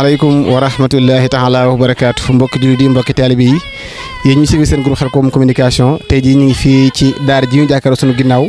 aleykum wa rahmatullahi taala wa barakaatu mbokki jullit yi mbokki taalibe yi yéen ñu suivi seen groupe Khelcom communication tey jii ñu ngi fii ci daara ji ñu jàkkaarloo sunu ginnaaw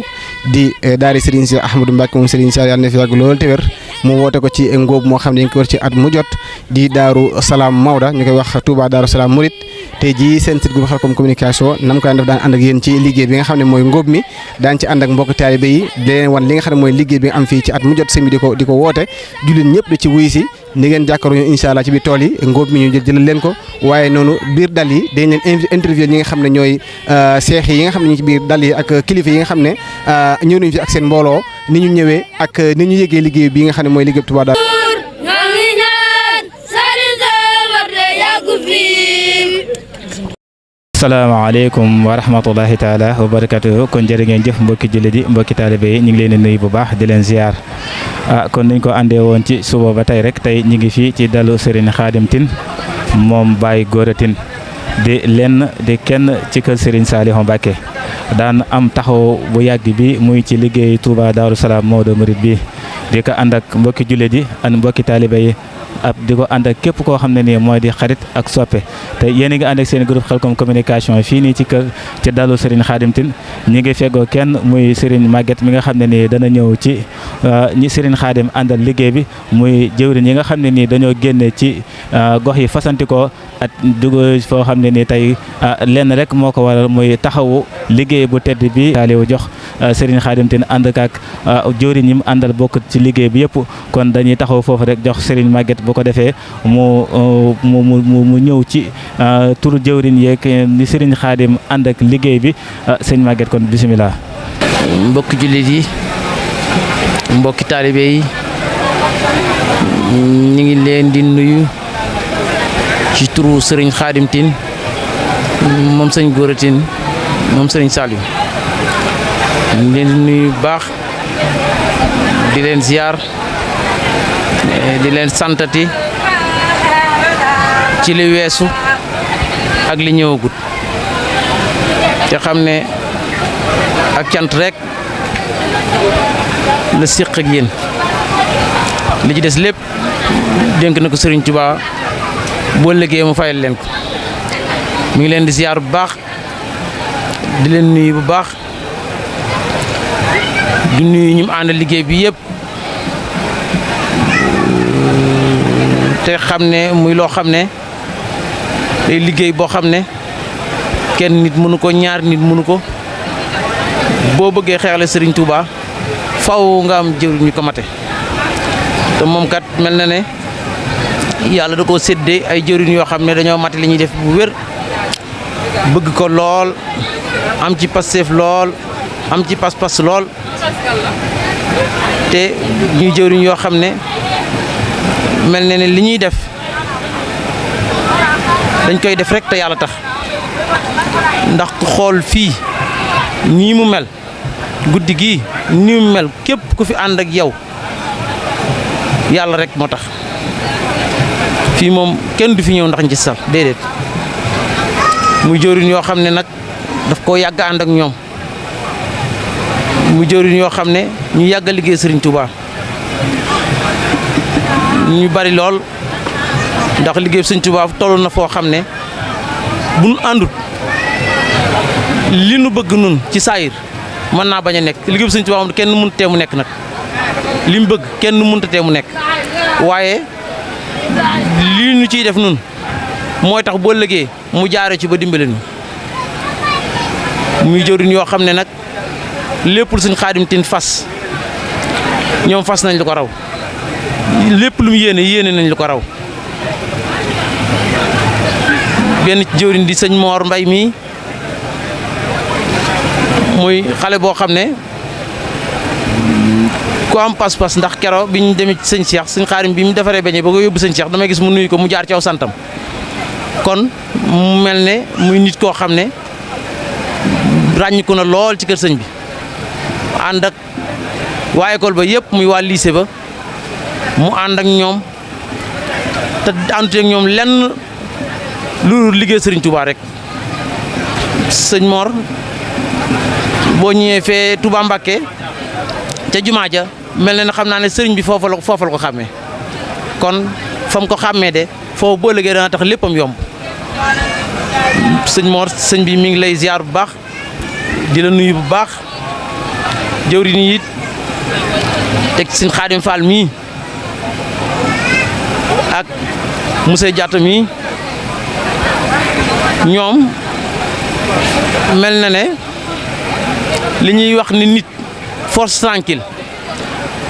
di daara Serigne Cheikh Ahmadou Mbacké moom Serigne Cheikh yàlla na fi yàgg lool te wér mu woote ko ci ngóob moo xam ne dañ ko war ci at mu jot di Daaru Salaam Maoda ñu koy wax Touba Daaru Salaam Mouride tey jii seen site groupe Khelcom communication nam ko def daan ànd ak yéen ci liggéey bi nga xam ne mooy ngóob mi daan ci ànd ak mbokki taalibe yi di leen wan li nga xam ne mooy liggéey bi nga am fii ci at mu jot sëñ bi di ko woote jullit ñëpp di ci wuy si ni ngeen jàkkaaroo ñu incha allah ci biir tool yi ngóob mi ñu jëlal leen ko waaye noonu biir dal yi dañ leen interview ñi nga xam ne ñooy seex yi nga xam ne ñu ci biir dal yi ak kilifa yi nga xam ne ñëw nañu fi ak seen mbooloo ni ñu ñëwee ak ni ñu yëgee liggéey bi nga xam ne mooy liggéey Touba Darou. asalaamaaleykum wa rahmatullahi taala wa barakatuhu kon jërë ngeen jëf mbokki jullit yi mbokki taalibe yi ñu ngi leen di nuyu bu baax di leen ziar kon niñ ko àndee woon ci suba ba tey rek tey ñu ngi fii ci dalu Serigne Khadim Tine moom Baye Gora Tine di lenn di kenn ci kër Serigne Saliou Mbacké daan am taxaw bu yàgg bi muy ci liggéey Touba Darou Salam Maodo Mouride bi di ko ànd ak mbokki jullit yi ak mbokki taalibe yi ab di ko ànd ak képp koo xam ne nii mooy di xarit ak soppe te yéen a ngi ànd ak seen groupe Khelcom communication fii nii ci kër ci dalu Serigne Khadim Tine ñi ngi feggoo kenn muy Serigne Maguette mi nga xam ne nii dana ñëw ci ñi Serigne Khadim àndal liggéey bi muy jëwriñ yi nga xam ne nii dañoo génne ci gox yi fasantikoo ak dugg foo xam ne nii tey lenn rek moo ko waral muy taxawu liggéey bu tedd bi Saliou jox Serigne Khadim Tine ànd ak jëwriñ yi mu àndal bokk ci liggéey bi yëpp kon dañuy taxaw foofu rek jox Serigne Maguette bu ko defee mu ñëw ci turu jëwriñ yeeg ni Serigne Khadim ànd ak liggéey bi sëñ Maguette kon bisimilah. mbokki jullit yi mbokki taalibe yi ñu ngi leen di nuyu ci turu Serigne Khadim Tine moom sëñ Gora Tine moom Serigne Saliou ñu ngi leen di nuyu bu baax di leen ziar. di leen santati ci li weesu ak li ñëwagut te xam ne ak cant rek la séq ak yéen li ci des lépp dénk na ko Serigne Touba boo liggéey mu fayal leen ko mi ngi leen di ziar bu baax di leen nuyu bu baax di nuyu ñu ànd liggéey bi yëpp. te xam ne muy loo xam ne day liggéey boo xam ne kenn nit mënu ko ñaar nit mënu ko boo bëggee xeexle Serigne Touba faw nga am jëwriñ ñu ko mate te moom kat mel na ne yàlla da koo séddee ay jëwriñ yoo xam ne dañoo mate li ñuy def bu wér bëgg ko lool am ci passeef lool am ci pas-pas lool te ñuy jëwriñ yoo xam ne mel na ne li ñuy def dañ koy def rek te yàlla tax ndax ku xool fii nii mu mel guddi gii nii mu mel képp ku fi ànd ak yow yàlla rek moo tax fii moom kenn du fi ñëw ndax njësal déedéet muy jëwriñ yoo xam ne nag daf koo yàgg ànd ak ñoom muy jëwriñ yoo xam ne ñu yàgg a liggéey Serigne Touba. ñu bari lool ndax liggéey Sëñ Touba toll na foo xam ne bu nu àndut li nu bëgg nun ci saayir mën naa bañ a nekk liggéey Sëñ Touba moom kenn mënut tee mu nekk nag li mu bëgg kenn mënut tee mu nekk waaye lii nu ciy def nun mooy tax boo liggéey mu jaare ci ba dimbale ñu muy jëriñ yoo xam ne nag lépp lu Sëñ Khadim Tine fas ñoom fas nañ lu ko raw lépp lu mu yéene nañ lu ko raw benn jëwriñ di sëñ Mor Mbay mii muy xale boo xam ne ku am pas-pas ndax kero bi ñu demee ci sëñ Cheikh sëñ Xaadim bi mu defaree beñe ba ko yóbbu sëñ Cheikh damay gis mu nuyu ko mu jaar ci aw santam kon mu mel ne muy nit koo xam ne ràññiku na lool ci kër sëñ bi ànd ak waa école ba yëpp muy waa lycée ba mu ànd ak ñoom te àndut ak ñoom lenn lu liggéey sëriñ Touba rek sëñ Mor boo ñëwee fee Touba Mbacké ca jumaa ja mel na ne xam naa ne sëriñ bi foofu la ko xàmmee kon fam ko xàmmee de foofu boo liggéey dana tax léppam yomb sëñ Mor sëñ bi mi ngi lay ziar bu baax di la nuyu bu baax jëwriñ yi it teg sëñ Xaadim Fall mii ak monsieur Diatta mii ñoom mel na ne li ñuy wax ni nit force tranquille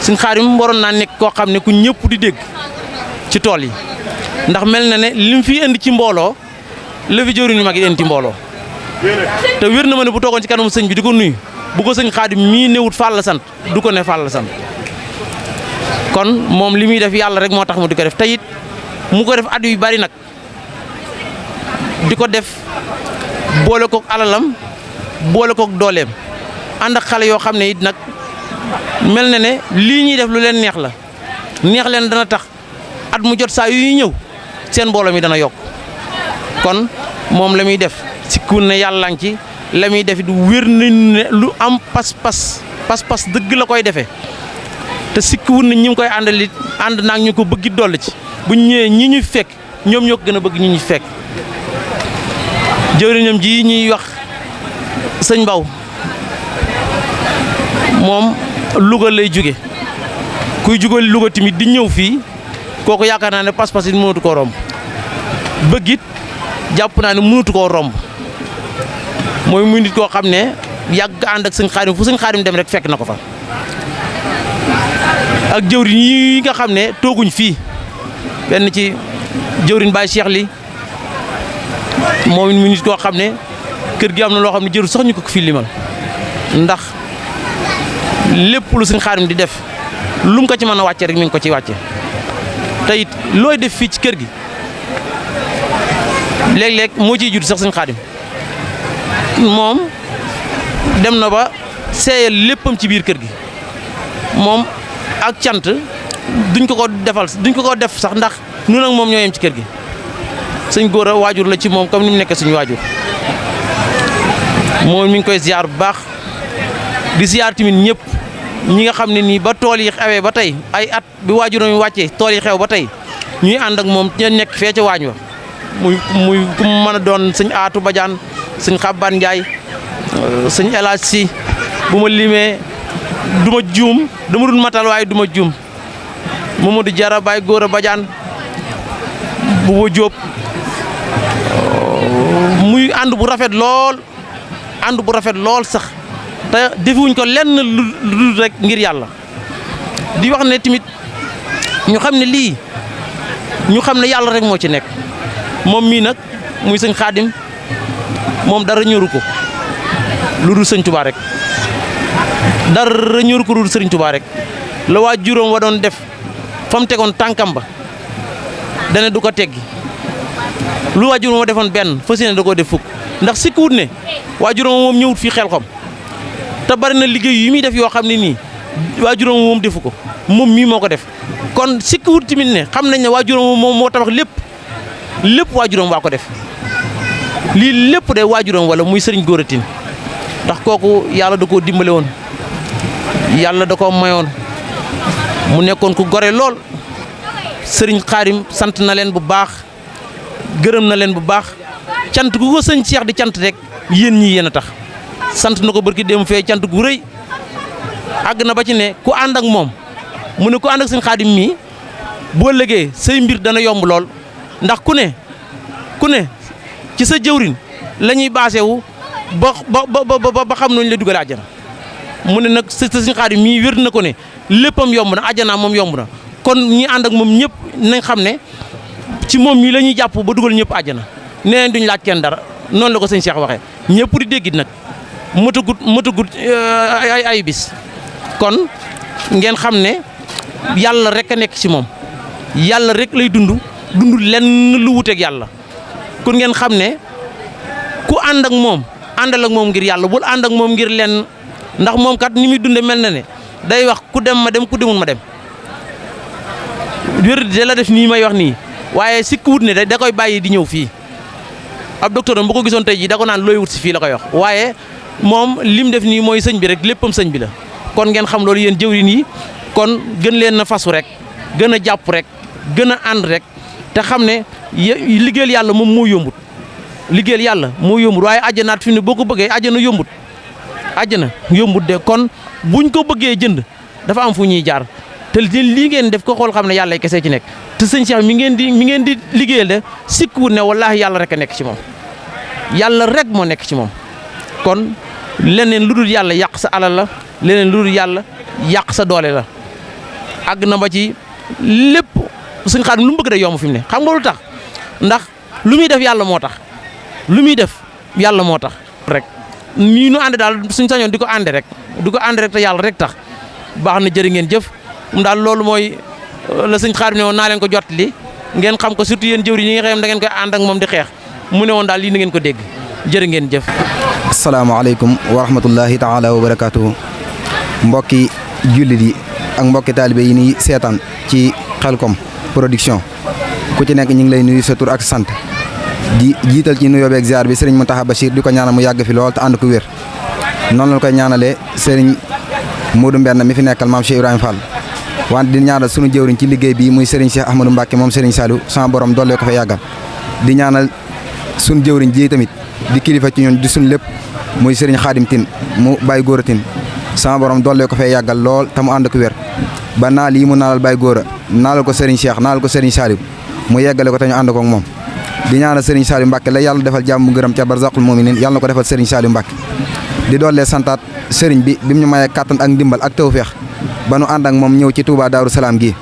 sëñ Xaadim waroon naa nekk koo xam ne ku ñëpp di dégg ci tool yi ndax mel na ne li mu fi indi ci mbooloo la fi jëwriñ yu mag yi indi ci mbooloo te wér na ma ne bu toogoon ci kanamu sëñ bi di ko nuyu bu ko sëñ Xaadim mii newut Fall la sant du ko ne Fall la sant kon moom li muy def yàlla rek moo tax mu di ko def te it mu ko def at yu bari nag di ko def boole kook alalam boole kook dooleem ànd ak xale yoo xam ne it nag mel na ne lii ñuy def lu leen neex la neex leen dana tax at mu jot saa yu ñëw seen mbooloo mi dana yokk kon moom la muy def sikkuun ne yàlla ngi ci la muy def it wér nañ ne lu am pas-pas dëgg la koy defee te sikkuun ne ñi ngi koy àndal it ànd naag ñu ko bëgg dolli ci bu ñëwee ñi ñu fekk ñoom ñoo ko gën a bëgg ñi ñu fekk jëwriñam ji ñuy wax sëñ Mbaw moom Louga lay jóge kuy jóge Louga tamit di ñëw fii kooku yaakaar naa ne pas-pas it mënatu koo romb bëgg it jàpp naa ne mënatu koo romb mooy muy nit koo xam ne yàgg ànd ak sëñ Xaadim fu sëñ Xaadim dem rek fekk na ko fa ak jëwriñ yi nga xam ne tooguñ fii benn ci jëwriñ Baye Cheikh li moom mu nit koo xam ne kër gi am na loo xam ne jëru sax ñu ko fii limal ndax lépp lu sëñ Xaadim di def lu mu ko ci mën a wàcce rek mi ngi ko ci wàcce te it looy def fii ci kër gi léeg-léeg moo ciy judd sax sëñ Xaadim moom dem na ba seeyal léppam ci biir kër gi moom ak cant duñ ko ko def sax ndax nun ak moom ñoo yem ci kër gi sëñ góor a waajur la ci moom comme ni mu nekkee suñu waajur moom mi ngi koy ziar bu baax di ziar tamit ñëpp ñi nga xam ne nii ba tool yi xewee ba tey ay at bi waajuram yi wàccee tool yi xew ba tey ñuy ànd ak moom ña nekk fee ca waañ wa muy ku mu mën a doon sëñ Aatu Badiane sëñ Xabbaan Njaay sëñ El Hadj Si bu ma limee du ma juum dama dul matal waaye du ma juum Mamadou Jara Baye Góora Badiane bu ba Jóob muy ànd bu rafet lool sax te defuñ ko lenn lu rek ngir yàlla di wax ne tamit ñu xam ne lii ñu xam ne yàlla rek moo ci nekk moom mii nag muy sëñ Xaadim moom dara ñoru ko lu dul sëñ Touba rek dara ñoru ko lu dul sëriñ Touba rek la waa juróom wa doon def fa mu tegoon tànkam ba dana du ko teggi lu waa juróom wa defoon benn fas yéene da koo def fukk ndax sikkiwut ne waa juróom moom ñëwut fii Xelkom te bari na liggéey yi muy def yoo xam ne nii waa juróom moom defu ko moom mii moo ko def kon sikkiwut tamit ne xam nañ ne waa juróom moom moo tabax lépp waa juróom waa ko def lii lépp de waa juróom wala muy sëriñ Góora Tine ndax kooku yàlla da koo dimbale woon yàlla da koo mayoon mu nekkoon ku gore lool sëriñ Xaadim sant na leen bu baax gërëm na leen bu baax cant gu ko sëñ Cheikh di cant rek yéen ñii yéen a tax sant na ko barki dem fee cant gu rëy àgg na ba ci ne ku ànd ak moom mu ne ku ànd ak sëñ Xaadim mii boo légee say mbir dana yomb lool ndax ku ne ci sa jëwrin la ñuy baase wu ba xam nañu la dugal àjjana mu ne nag sëñ Xaadim mii wér na ko ne léppam yomb na àjjana moom yomb na kon ñi ànd ak moom ñëpp nañ xam ne ci moom mii la ñuy jàpp ba dugal ñëpp àjjana nee duñ laaj kenn dara noonu la ko sëñ Cheikh waxee ñëpp di déggit nag mëtagut ay bis kon ngeen xam ne yàlla rek a nekk ci moom yàlla rek lay dund lenn lu wuteeg yàlla kon ngeen xam ne ku ànd ak moom àndal ak moom ngir yàlla bul ànd ak moom ngir lenn ndax moom kat ni muy dunde mel na ne day wax ku dem ma dem ku demul ma dem wér de la def nii may wax nii waaye sikk wut ne da koy bàyyi di ñëw fii ab docteur am bu ko gisoon tey jii da ko naan looy wut si fii la koy wax waaye moom lim def nii mooy sëñ bi rek léppam sëñ bi la kon ngeen xam loolu yéen jëwriñ yi kon gën leen na fasu rek gën a jàpp rek gën a ànd rek te xam ne liggéeyal yàlla moom moo yombut liggéeyal yàlla moo yombut waaye àjjanaat fi mu ne boo ko bëggee àjjana yombut de kon buñ ko bëggee jënd dafa am fu ñuy jaar te lii ngeen def ko xool xam ne yàlla kese ci nekk te sëñ Cheikh mi ngeen di liggéeyal de sikkuwut ne wallaahi yàlla rek a nekk ci moom yàlla rek moo nekk ci moom kon leneen lu dul yàlla yàq sa alal la leneen lu dul yàlla yàq sa doole la àgg na ba ci lépp suñ Xaadim lu mu bëgg day yomb fi mu ne xam nga lu tax ndax lu muy def yàlla moo tax lu muy def yàlla moo tax rek nii nu ànd daal suñ sañoon di ko ànde rek te yàlla rek tax baax na jërë ngeen jëf daal loolu mooy la sëñ Xaadim ne woon naa leen ko jot li ngeen xam ko surtout yéen jëwriñ yi nga xam da ngeen koy ànd ak moom di xeex mu ne woon daal lii na ngeen ko dégg jërë ngeen jëf. asalaamaaleykum wa rahmatullahi taala wa barakaatuhu mbokki jullit yi ak mbokki taalibe yi nii seetaan ci Khelcom production ku ci nekk ñu ngi lay nuyu sa tur ak sant di jiital ci nuyoo beeg ziar bi Serigne Mountakha Bachir di ko ñaanal mu yàgg fi lool te ànd ko wér noonu la koy ñaanalee Serigne Modou Mbenn mi fi nekkal maam Cheikh Ibrahima Fall wante di ñaanal sunu jëwriñ ci liggéey bi muy Serigne Cheikh Ahmadou Mbacke moom Serigne Saliou sama borom dollee ko fa yàggal di ñaanal sunu jëwriñ ji tamit di kilifa ci ñun di sunu lépp muy Serigne Khadim Tine mu Baye Gora Tine sama borom dollee ko fay yàggal lool te mu ànd ko wér ba naal yi mu naalal Baye Gora naalal ko Serigne Cheikh naalal ko Serigne Saliou mu yeggale ko te ñu ànd ko ak moom di ñaanal Serigne Saliou Mbacke la yàlla defal jàmm bu ngërëm ca barzaqul mu'minin yàlla na ko defal Serigne Saliou Mbacke di dollee santaat Serigne bi mu ñu mayee kàttan ak ndimbal ak tawfeex ba nu ànd ak moom ñëw ci Touba Darou Salaam gii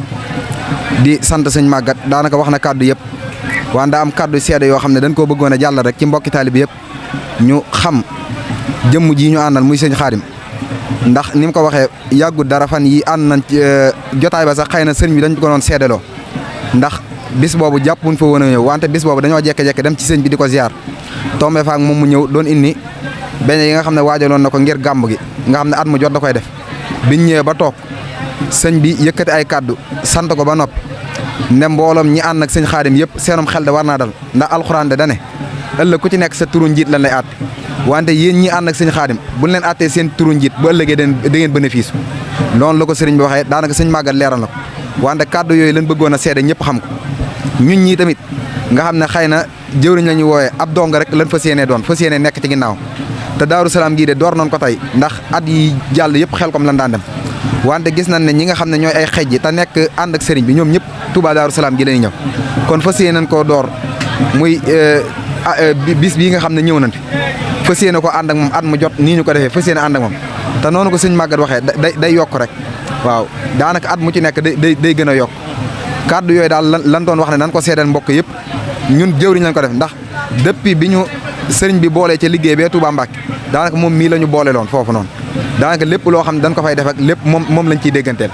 di sant sëñ Magat daanaka wax na kàddu yëpp wante am kàddu seede yoo xam ne dañ koo bëggoon a jàll rek ci mbokki taalibe yëpp ñu xam jëmm ji ñu àndal muy sëñ Xaadim ndax ni mu ko waxee yàggut dara fan yi ànd nañ jotaay ba sax xëy na sëriñ bi dañ ko doon seedeloo ndax bis boobu jàppuñ fa woon a ñëw wante bis boobu dañoo jekke-jekke dem ci sëñ bi di ko ziar tombé faak moom mu ñëw doon indi beñe yi nga xam ne waajaloon na ko ngir gàmb gi nga xam ne at mu jot da koy def biñ ñëwee ba toog sëñ bi yëkkati ay kàddu sant ko ba noppi ne mbooloom ñi ànd ak sëñ Xaadim yëpp seenum xel de war naa dal ndax alxuraan de dane ëllëg ku ci nekk sa turu njiit lan lay àtte wante yéen ñi ànd ak sëñ Xaadim buñ leen àttee seen turu njiit bu ëllëgee da ngeen bénéfice loolu la ko sëriñ bi waxee daanaka sëñ Magat leeral na ko wante kàddu yooyu lañ bëggoon a seede ñëpp xam ko ñun ñii tamit nga xam ne xëy na jëwriñ la ñu woowee ab dong rek lan fas yéenee doon fas yéenee nekk ci ginnaaw te Daaru Salaam gii de door noonu ko tey ndax at yi jàll yëpp Khelcom lan daan dem wante gis nañ ne ñi nga xam ne ñooy ay xejji te nekk ànd ak sëriñ bi ñoom ñëpp Touba Darou Salaam gi lañuy ñëw kon fas yéene nañ koo door muy bis bii nga xam ne ñëw nañ fi fas yéene ko ànd ak moom at mu jot nii ñu ko defee fas yéene ànd ak moom te noonu ko sëñ Magat waxee day yokk rek waaw daanaka at mu ci nekk day gën a yokk kàddu yooyu daal lan doon wax ne nan ko seedeel mbokk yëpp ñun jëwriñ lañ ko def ndax depuis bi ñu sëriñ bi boolee ca liggéey bee Touba Mbacke daanaka moom mii la ñu boole loon foofu noonu daanaka lépp loo xam ne dañ ko fay def ak lépp moom lañ ciy dégganteel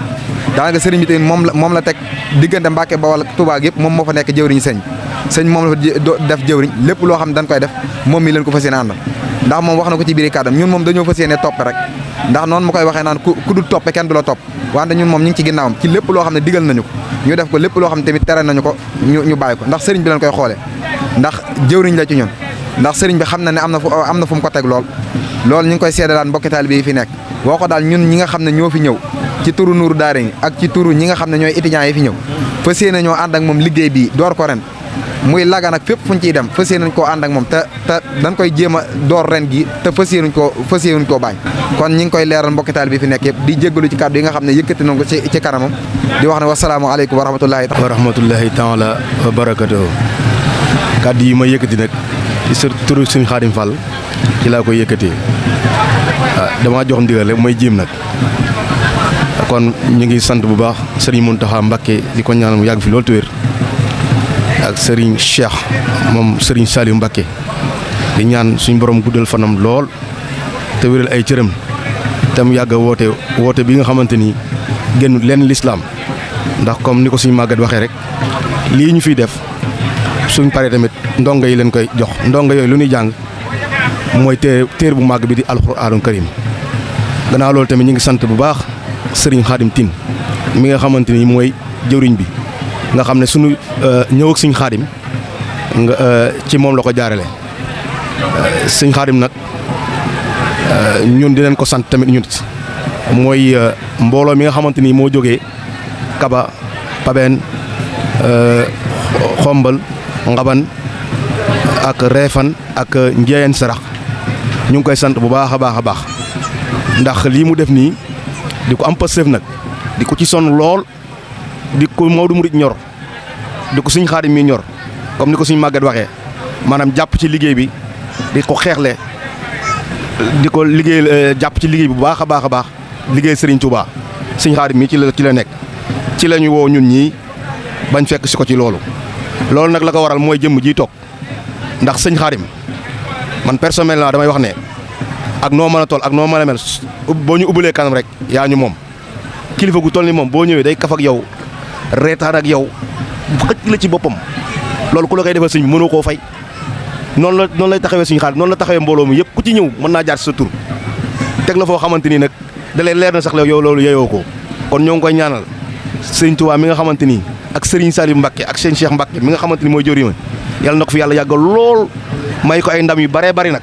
daanaka sëriñ bi tamit moom la teg diggante Mbacke Bawol ak Touba yëpp moom moo fa nekk jëwriñ sëñ moom la fa def jëwriñ lépp loo xam ne dañ koy def moom mii lañ ko fas yéene àndal ndax moom wax na ko ci biir kàddam ñun moom dañoo fas yéene toppe rek ndax noonu mu koy waxee naan ku dul toppe kenn du la topp wante ñun moom ñu ngi ci ginnaawam ci lépp loo xam ne digal nañu ko ñu def ko lépp loo xam ne tamit tere nañu ko ñu bàyyi ko ndax sëriñ bi lañ koy xoolee ndax jëwriñ la ci ñun ndax sëriñ bi xam na ne am na fu mu ko teg loolu ñu ngi koy seedalaan mbokki taalibe yi fi nekk woo ko daal ñun ñi nga xam ne ñoo fi ñëw ci turu Nuuru Daarayni ak ci turu ñi nga xam ne ñooy étudiants yi fi ñëw fas yéene ñoo ànd ak moom liggéey bii door ko ren muy lagan ak fépp fuñ ciy dem fas yéene nañ koo ànd ak moom te dañ koy jéem a door ren gi te fas yéenuñ koo bàyyi kon ñi ngi koy leeral mbokki taalibe yi fi nekk yëpp di jéggalu ci kàddu yi nga xam ne yëkkati nañ ko ci kanamam di wax ne wasalaamaaleykum wa rahmatullahi taala wa barakatuh kàddu yi ma yëkkati nag ci turu suñu Xaadim Fall ci laa koy yëkkatee damaa jox ndigal rek mooy jéem nag kon ñu ngi sant bu baax Sëriñ Mountakha Mbacké di ko ñaanal mu yàgg fi loolu te wér ak Serigne Cheikh moom Serigne Saliou Mbacké di ñaan suñu borom guddal fanam lool te wéral ay cëram tam yàgg a woote bi nga xamante ni génn lenn lislaam ndax comme ni ko suñu màggat waxee rek lii ñu fiy def suñ paree tamit ndongo yi leen koy jox ndongo yooyu lu ñuy jàng mooy téer bu màgg bi di alxuraanul karim gannaaw loolu tamit ñu ngi sant bu baax Serigne Khadim Tine mi nga xamante ni mooy jëwriñ bi nga xam ne sunu ñëw ak Serigne Khadim nga ci moom la ko jaarale Serigne Khadim nag ñun dinañ ko sant tamit ñun mooy mbooloo mi nga xamante ni moo jógee Kaba Pabeen Xombal Ngaban ak Reefan ak Njeyeen Sarax ñu ngi koy sant bu baax a baax a baax ndax lii mu def nii di ko am Pastef nag di ko ci sonn lool di ko Maodo Murid ñor di ko Serigne Khadim mi ñor comme ni ko suñu màggat waxee maanaam jàpp ci liggéey bi di ko xeexle di ko liggéey jàpp ci liggéey bu baax a baax a baax liggéey Serigne Touba Serigne Khadim mi ci la nekk ci la ñu woo ñun ñii bañ fekk si ko ci loolu nag la ko waral mooy jëmm ji toog ndax Serigne Khadim man personnellement damay wax ne ak noo mën a toll ak noo mën a mel boo ñu ubbalee kanam rek yaa ñu moom kilifa gu toll ni moom boo ñëwee day kaf ak yow reetaan ak yow xëcc la ci boppam loolu ku la koy defal sëñ bi mënoo koo fay noonu lay taxawee suñu Khadim noonu la taxawee mbooloo mi yëpp ku ci ñëw mën naa jaar sa tur teg la foo xamante ni nag da lay leer na sax la yow loolu yeyoo ko kon ñoo ngi koy ñaanal Serigne Touba mi nga xamante ni ak Serigne Saliou Mbacké ak seen Cheikh Mbacké mi nga xamante ni mooy jëriñ yàlla na ko fi yàlla yàggal lool may ko ay ndam yu baree bari nag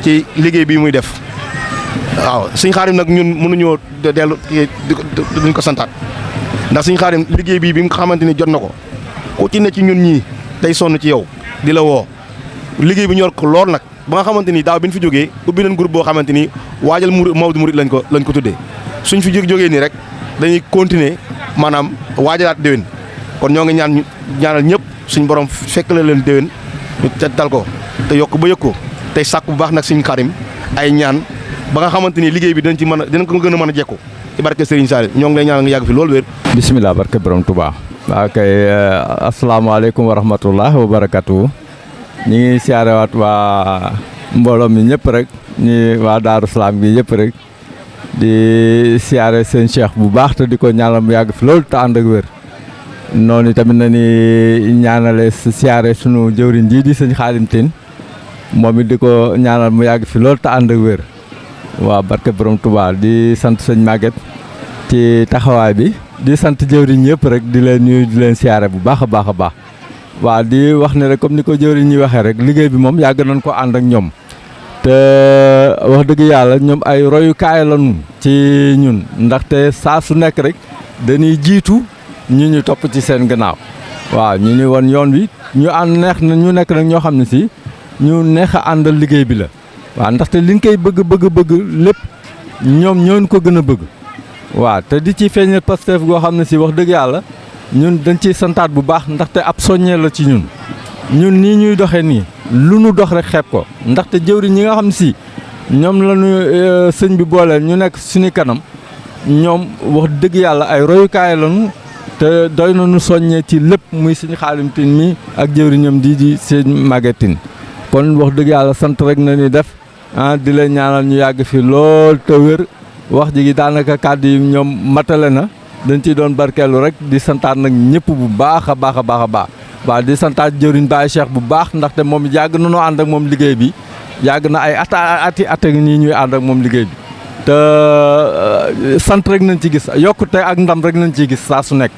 ci liggéey bii muy def waaw Serigne Khadim nag ñun mënuñoo dellu duñ ko santaat ndax Serigne Khadim liggéey bii bi nga xamante ni jot na ko ku ci ne ci ñun ñii day sonn ci yow di la woo liggéey bi ñor ko lool nag ba nga xamante ni daaw bi ñu fi jógee ubbi nañ groupe boo xamante ni waajal Maodo Murid lañ ko tuddee suñ fi jógee nii rek dañuy continuer maanaam waajalaat déwén kon ñoo ngi ñaanal ñëpp suñ borom fekk la leen déwén ñu dal ko te yokk ba yëg ko tey sàkk bu baax nag Serigne Khadim ay ñaan ba nga xamante ni liggéey bi dinañ ko gën a mën a jekku ci barke Serigne Saliou ñoo ngi lay ñaanal nga yàgg fi loolu wér. bisimilah barke borom Touba. waaw kay asalaamaaleykum wa rahmatullah wa barakatuh ñi ngi siyaarewaat waa mbooloo mi ñëpp rek ñi waa Daaru Salaam gi yëpp rek di siyaare seen cheikh bu baax te di ko ñaanal mu yàgg fi loolu te ànd ak wér noonu tamit na ni ñaanale siyaare sunu jëwriñ ji di sëñ Khadim Tine moom it di ko ñaanal mu yàgg fi loolu te ànd ak wér waaw barke borom Touba di sant sëñ Maguette ci taxawaay bi di sant jëwriñ yëpp rek di leen nuyu di leen siyaare bu baax a baax a baax waaw di wax ne rek comme ni ko jëwriñ ñi waxee rek liggéey bi moom yàgg nañ ko ànd ak ñoom te wax dëgg yàlla ñoom ay royukaay lañu ci ñun ndaxte saa su nekk rek dañuy jiitu ñu topp ci seen gannaaw waaw ñu ni woon yoon wi ñu ànd neex na ñu nekk nag ñoo xam ne si ñu neex a àndal liggéey bi la waaw ndaxte liñ koy bëgg lépp ñoom ñoo ko gën a bëgg waaw te di ci feeñal Pastef goo xam ne si wax dëgg yàlla ñun dañ ciy santaat bu baax ndaxte ab soññee la ci ñun nii ñuy doxee nii lu nu dox rek xeeb ko ndaxte jëwriñ ñi nga xam ne si ñoom la ñu sëñ bi booleel ñu nekk suñu kanam ñoom wax dëgg yàlla ay royukaay lañu te doy na nu soññee ci lépp muy sëñ Khadim Tine mi ak jëwriñam di sëñ Maguette Tine kon wax dëgg yàlla sant rek na ni def di leen ñaanal ñu yàgg fi lool te wér wax ji gi daanaka kàddu yi ñoom matale na dañ ciy doon barkeelu rek di santaat nag ñëpp bu baax a baax a baax a baax waaw di santaat jëriñ Baye Cheikh bu baax ndaxte moom yàgg na noo ànd ak moom liggéey bi yàgg na ay ati nii ñuy ànd ak moom liggéey bi te sant rek nañ ci gis yokkute ak ndam rek nañ ciy gis saa su nekk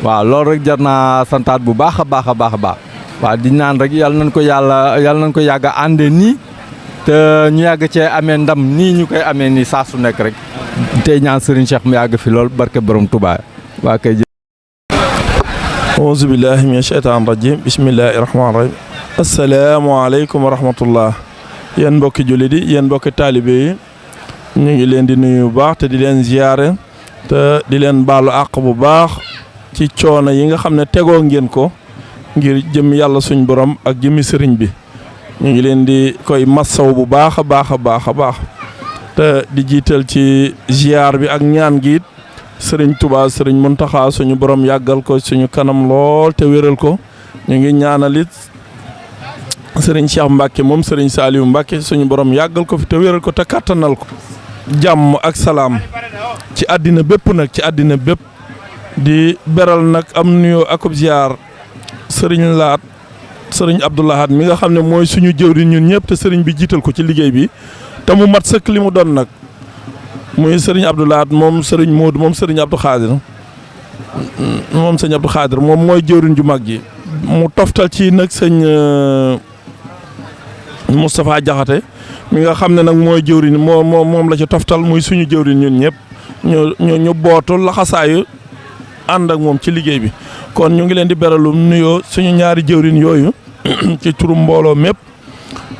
waaw loolu rek jar naa santaat bu baax a baax a baax a baax waaw di naan rek yàlla nañ ko yàgg a àndee nii te ñu yàgg cee amee ndam nii ñu koy amee nii saa su nekk rek tey ñaan Serigne Cheikh mu yàgg fi lool barke borom Touba waa kay. auzu billahi min sheytaan rajim bismillahi rahmaani rahim asalaamaaleykum wa rahmatullah yéen mbokki jullit yi yéen mbokki taalibe yi ñu ngi leen di nuyu bu baax te di leen ziyaare te di leen baalu àq bu baax ci coono yi nga xam ne tegoo ngeen ko ngir jëm yàlla suñ borom ak jëmmi sëriñ bi ñu ngi leen di koy massaw bu baax a baax a baax a baax te di jiital ci ziar bi ak ñaan gi it sëriñ Touba sëriñ Mountakha suñu borom yàggal ko suñu kanam lool te wéral ko ñu ngi ñaanalit sëriñ Cheikh Mbacke moom sëriñ Saliou Mbacke suñu borom yàggal ko fi te wéral ko te kattanal ko. jàmm ak salaam ci àddina bépp nag ci àddina bépp di beral nag am nuyoo akub ziar sëriñ Laat sëriñ Abdoulahat mi nga xam ne mooy suñu jëwriñ ñun ñëpp te sëriñ bi jiital ko ci liggéey bi te mu mat sëkk li mu doon nag muy sëriñ Abdoulahat moom sëriñ Modou moom sëriñ Abdou Khadir moom mooy jëwriñ ju mag ji mu toftal ci nag sëñ Moustapha Diakhaté mi nga xam ne nag mooy jëwriñ moom la ci toftal muy suñu jëwriñ ñun ñëpp ñu bootu laxasaayu ànd ak moom ci liggéey bi kon ñu ngi leen di beralum nuyoo suñu ñaari jëwriñ yooyu ci turu mbooloo mépp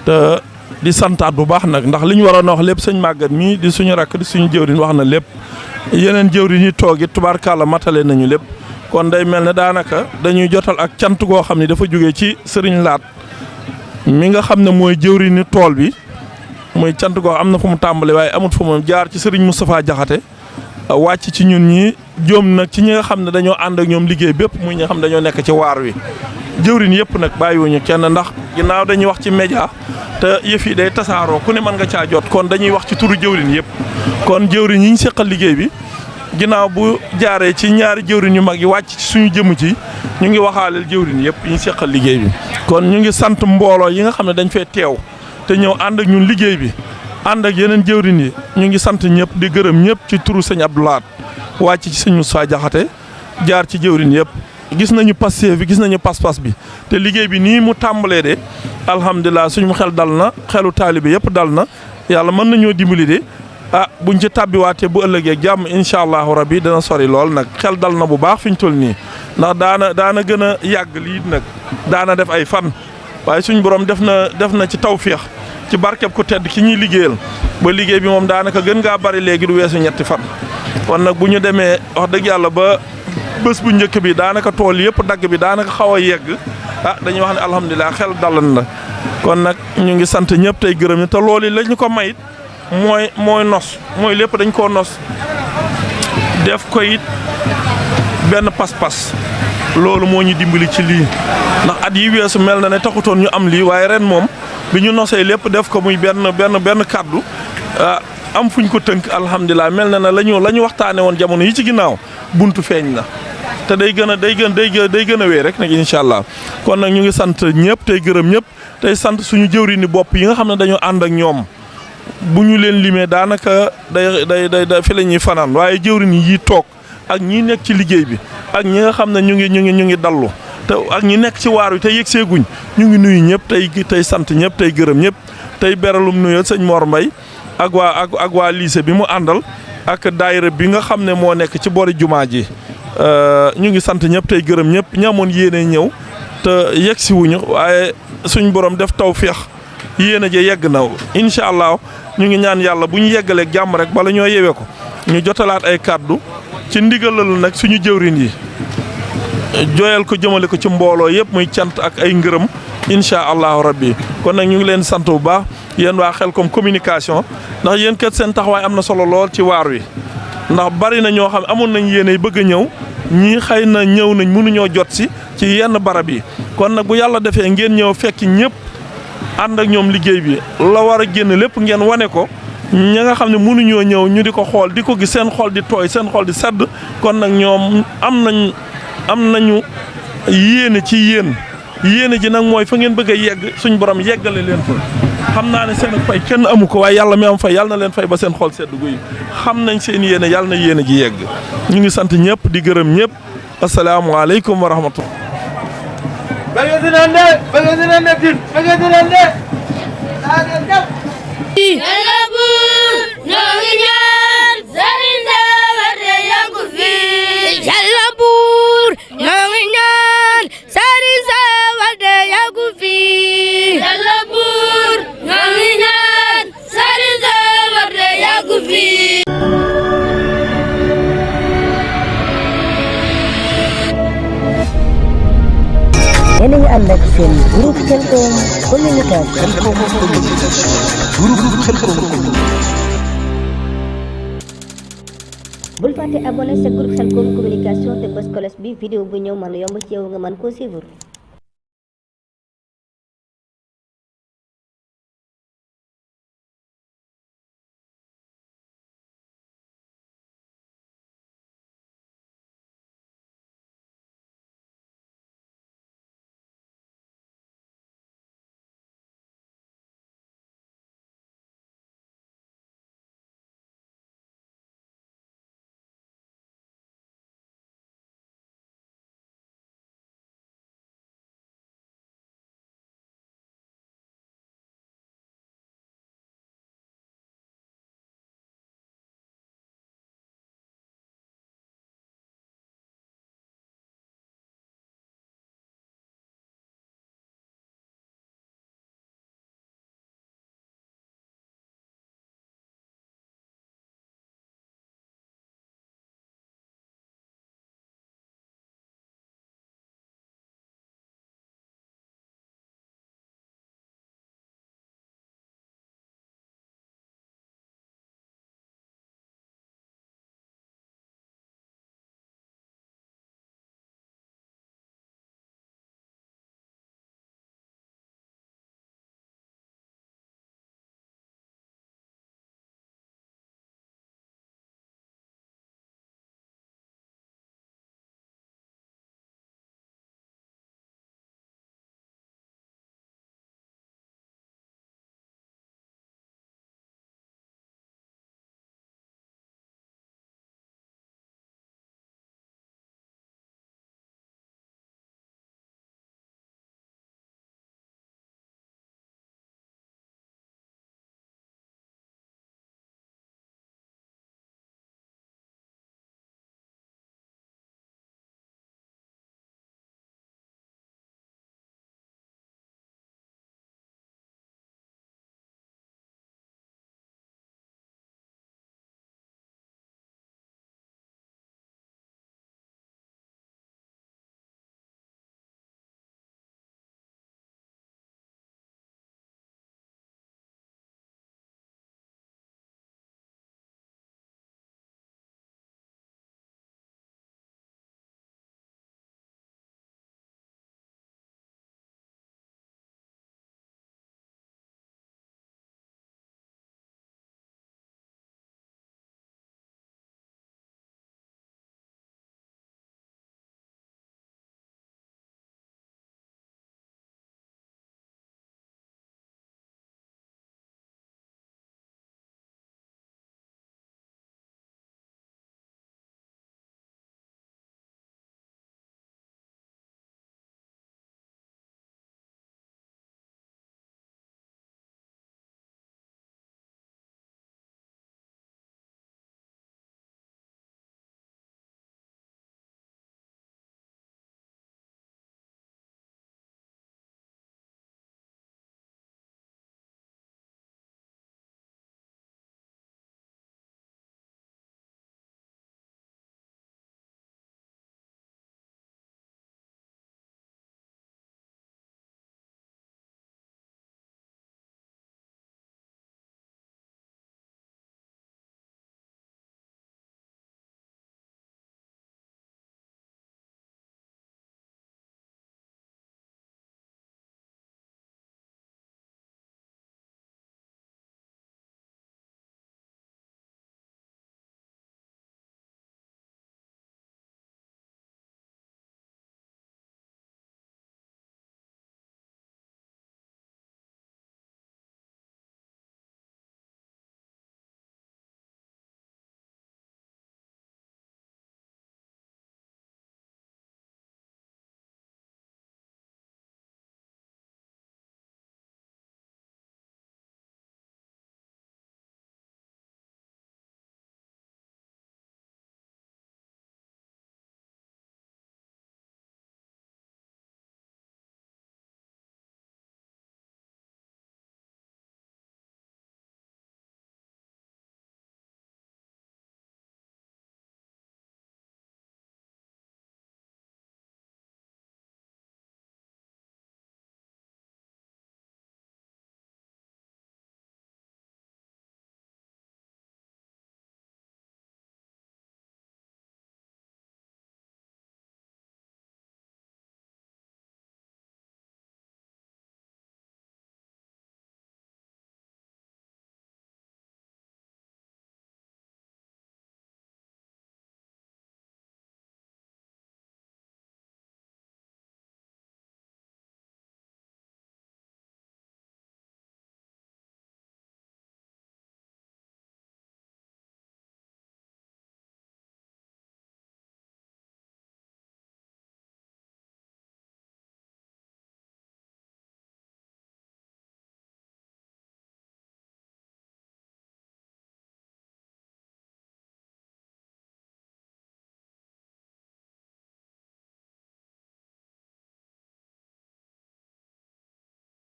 te di santaat bu baax nag ndax li ñu waroon a wax lépp sëñ màggat mii di suñu rakk di suñu jëwriñ wax na lépp yeneen jëwriñ yi toog it tubaarkàlla matale nañu lépp kon day mel ne daanaka dañuy jotal ak cant goo xam ne dafa jógee ci sëriñ Laat mi nga xam ne mooy jëwriñu tool bi muy cant goo am na fu mu tàmbale waaye amut fu mu jaar ci sëriñ Moustapha Diakhaté wàcc ci ñun ñi joom nag ci ñi nga xam ne dañoo ànd ak ñoom liggéey bépp muy ñi nga xam ne dañoo nekk ci waar wi jëwriñ yëpp nag bàyyiwuñu kenn ndax ginnaaw dañuy wax ci média te yëf yi day tasaaroo ku ne mën nga caa jot kon dañuy wax ci turu jëwriñ yëpp kon jëwriñ yi ñu seqal liggéey bi ginnaaw bu jaaree ci ñaari jëwriñ yu mag yi wàcc ci suñu jëmm ci ñu ngi waxaaleel jëwriñ yëpp yi ñu seqal liggéey bi kon ñu ngi sant mbooloo yi nga xam ne dañ fee teew te ñëw ànd ak ñun liggéey bi ànd ak yeneen jëwriñ yi ñu ngi sant ñëpp di gërëm ñëpp ci turu sëñ Abdoulaat wàcc ci sëñ Moussa Diakhaté jaar ci jëwriñ yëpp gis nañu passé bi gis nañu pas-pas bi te liggéey bi nii mu tàmbalee de alhamdulilah suñu xel dal na xelu taalibe yëpp dal na yàlla mën nañoo dimbali de buñ ci tàbbiwaatee bu ëllëgee jàmm incha allahu rabbi dana sori lool nag xel dal na bu baax fi ñu toll nii ndax daana gën a yàgg lii nag daana def ay fan waaye suñu borom def na ci tawféex ci barkeb ku tedd ki ñuy liggéeyal ba liggéey bi moom daanaka gën ngaa bari léegi du weesu ñetti fan kon nag bu ñu demee wax dëgg yàlla ba bés bu njëkk bi daanaka tool yëpp dagg bi daanaka xaw a yegg dañuy wax ne alhamdulilah xel dalan la kon nag ñu ngi sant ñëpp tey gërëm ñi te loolu la ñu ko mayit mooy nos mooy lépp dañ koo nos def ko it benn pas-pas loolu moo ñu dimbali ci lii ndax at yi weesu mel na ne taxutoon ñu am lii waaye ren moom bi ñu nosee lépp def ko muy benn kàddu am fuñ ko tënk alhamdulilah mel na ne la ñu waxtaane woon jamono yi ci ginnaaw buntu feeñ na te day gën a wéy rek nag incha allah kon nag ñu ngi sant ñëpp tey gërëm ñëpp tey sant suñu jëwriñu bopp yi nga xam ne dañoo ànd ak ñoom bu ñu leen limee daanaka day fi la ñuy fanaan waaye jëwriñ yi toog ak ñi nekk ci liggéey bi ak ñi nga xam ne ñu ngi dallu te ak ñi nekk ci waar wi te yëg seeguñ ñu ngi nuyu ñëpp tey sant ñëpp tey gërëm ñëpp tey beralum nuyoo sëñ Mor Mbaye ak waa lycée bi mu àndal ak daayira bi nga xam ne moo nekk ci boori jumaa ji ñu ngi sant ñëpp tey gërëm ñëpp ñamoon yéene ñëw te yegg si wuñu waaye suñ borom def tawféex yéene ja yegg na incha allah ñu ngi ñaan yàlla bu ñu yeggaleeg jàmm rek bala ñoo yewee ko ñu jotalaat ay kàddu ci ndigalal nag suñu jëwriñ yi jooyal ko jëmale ko ci mbooloo yëpp muy cant ak ay ngërëm incha allahu rabbi kon nag ñu ngi leen sant bu baax yéen waa Khelcom communication ndax yéen kat seen taxawaay am na solo lool ci waar wi ndax bari na ñoo xam amoon nañ yéene bëgg a ñëw ñii xëy na ñëw nañ mënuñoo jot si ci yenn barab yi kon nag bu yàlla defee ngeen ñëw fekki ñëpp ànd ak ñoom liggéey bi la war a génn lépp ngeen wane ko ñi nga xam ne mënuñoo ñëw ñu di ko xool di ko gis seen xol di tooy seen xol di sedd kon nag ñoom am nañu yéene ci yéene ji nag mooy fa ngeen bëgg a yegg suñ borom yeggale leen fa xam naa ne seen fay kenn amu ko waaye yàlla mi am fay yàlla na leen fay ba seen xol sedd guy xam nañ seen yéene yàlla na yéene ji yegg ñu ngi sant ñëpp di gërëm ñëpp asalaamaaleykum wa rahmatullah Yàlla buur ñoo ngi ñaan Sëriñ Sawarte yàgg fi Yàlla buur ñoo ngi ñaan Sëriñ Sawarte yàgg fi Yàlla buur ñoo ngi ñaan Sëriñ Sawarte yàgg fi yéen a ngi ànd ak seen groupe Khelcom communication. bul fàtte abonné sa groupe Khelcom communication te bës cloche bi vidéo bu ñëw mën a yomb ci yow nga mën koo suivre.